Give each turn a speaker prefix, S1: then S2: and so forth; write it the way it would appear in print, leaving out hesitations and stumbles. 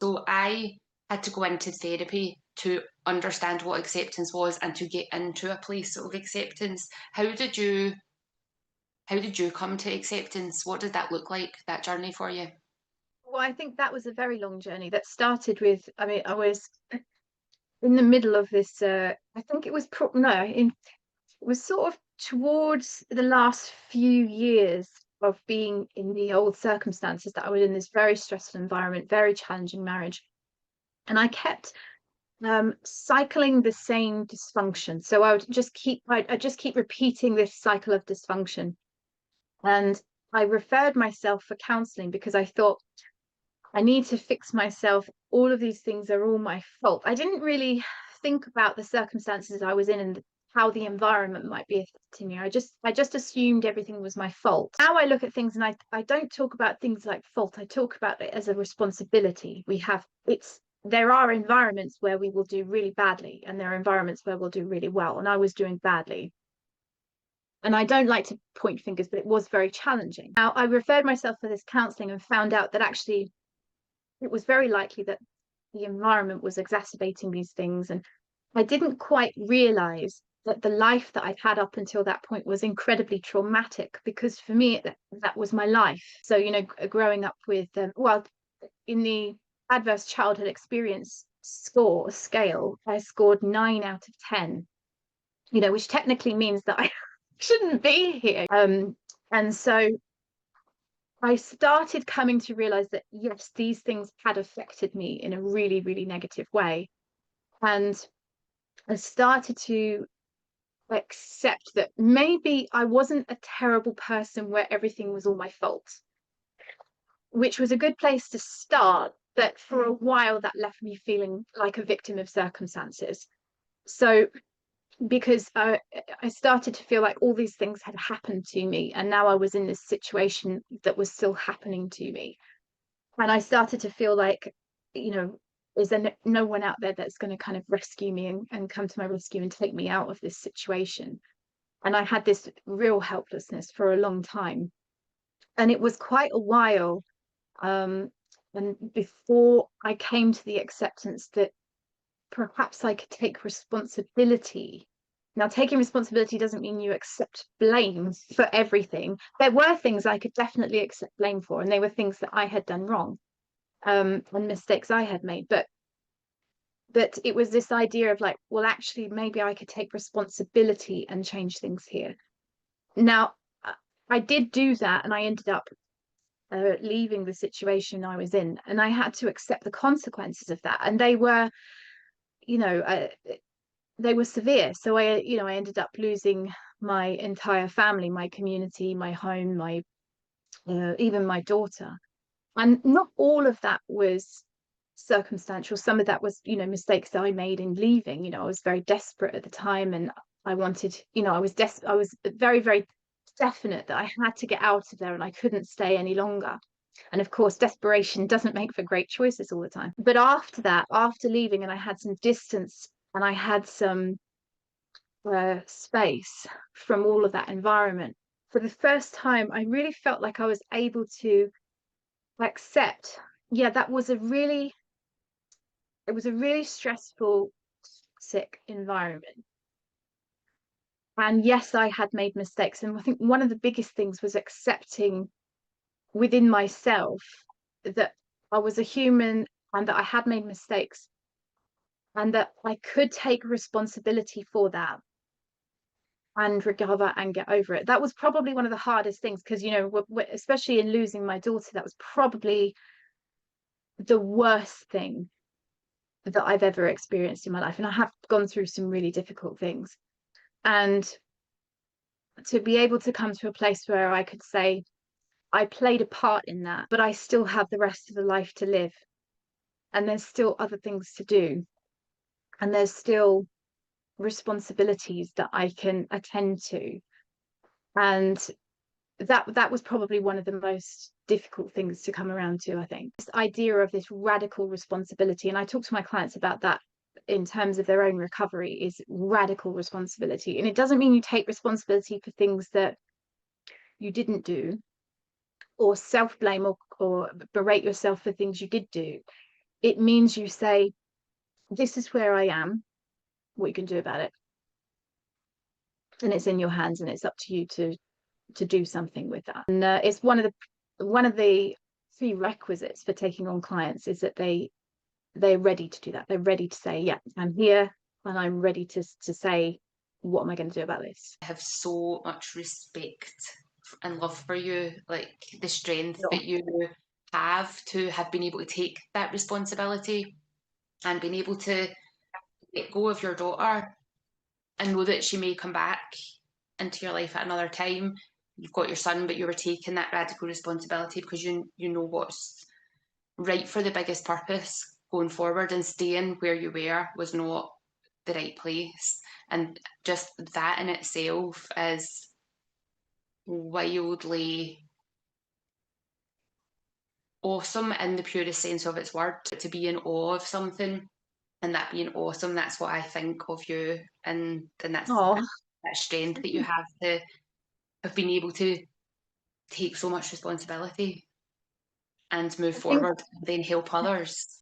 S1: So I had to go into therapy to understand what acceptance was and to get into a place of acceptance. How did you come to acceptance? What did that look like, that journey for you?
S2: Well, I think that was a very long journey that started with, I mean, I was in the middle of this, I think it was, no, it was sort of towards the last few years of being in the old circumstances that I was in this very stressful environment, very challenging marriage. And I kept cycling the same dysfunction. So I just keep repeating this cycle of dysfunction. And I referred myself for counseling because I thought I need to fix myself. All of these things are all my fault. I didn't really think about the circumstances I was in and how the environment might be affecting me. I just assumed everything was my fault. Now I look at things and I don't talk about things like fault. I talk about it as a responsibility. There are environments where we will do really badly and there are environments where we'll do really well. And I was doing badly. And I don't like to point fingers, but it was very challenging. Now I referred myself for this counseling and found out that actually it was very likely that the environment was exacerbating these things. And I didn't quite realize that the life that I'd had up until that point was incredibly traumatic because for me, that was my life. So, growing up with, in the adverse childhood experience score scale, I scored 9 out of 10, which technically means that I shouldn't be here. And so I started coming to realize that, yes, these things had affected me in a really, really negative way. And I started to accept that maybe I wasn't a terrible person where everything was all my fault, which was a good place to start. But for a while, that left me feeling like a victim of circumstances. So, because I started to feel like all these things had happened to me, and now I was in this situation that was still happening to me. And I started to feel like, you know, is there no one out there that's going to kind of rescue me and come to my rescue and take me out of this situation? And I had this real helplessness for a long time. And it was quite a while. Um, and before I came to the acceptance that perhaps I could take responsibility. Now, taking responsibility doesn't mean you accept blame for everything. There were things I could definitely accept blame for, and they were things that I had done wrong, and mistakes I had made. But it was this idea of like, well, actually, maybe I could take responsibility and change things here. Now, I did do that, and I ended up leaving the situation I was in, and I had to accept the consequences of that, and you know, uh, they were severe. So I ended up losing my entire family, my community, my home, my even my daughter. And not all of that was circumstantial. Some of that was, mistakes that I made in leaving. I was very desperate at the time, and I wanted, I was very, very definite that I had to get out of there and I couldn't stay any longer. And of course, desperation doesn't make for great choices all the time. But after that, after leaving, and I had some distance and I had some space from all of that environment, for the first time, I really felt like I was able to accept, yeah, it was a really stressful, toxic environment. And yes, I had made mistakes. And I think one of the biggest things was accepting within myself that I was a human and that I had made mistakes and that I could take responsibility for that and recover and get over it. That was probably one of the hardest things because, especially in losing my daughter, that was probably the worst thing that I've ever experienced in my life. And I have gone through some really difficult things. And to be able to come to a place where I could say, I played a part in that, but I still have the rest of the life to live. And there's still other things to do. And there's still responsibilities that I can attend to. And that was probably one of the most difficult things to come around to, I think. This idea of this radical responsibility. And I talk to my clients about that in terms of their own recovery is radical responsibility. And it doesn't mean you take responsibility for things that you didn't do or self blame or berate yourself for things you did do. it means you say, this is where I am, what you can do about it. And it's in your hands, and it's up to you to do something with that. And it's one of the prerequisites for taking on clients is that they're ready to do that. They're ready to say, yeah, I'm here and I'm ready to say, what am I going to do about this?
S1: I have so much respect and love for you, like the strength that you have been able to take that responsibility and been able to let go of your daughter and know that she may come back into your life at another time. You've got your son, but you were taking that radical responsibility because you know what's right for the biggest purpose going forward, and staying where you were was not the right place. And just that in itself is wildly awesome in the purest sense of its word. To be in awe of something and that being awesome, that's what I think of you, and that's
S2: Oh,
S1: that strength that you have to have been able to take so much responsibility and move
S2: I think
S1: forward and then help others.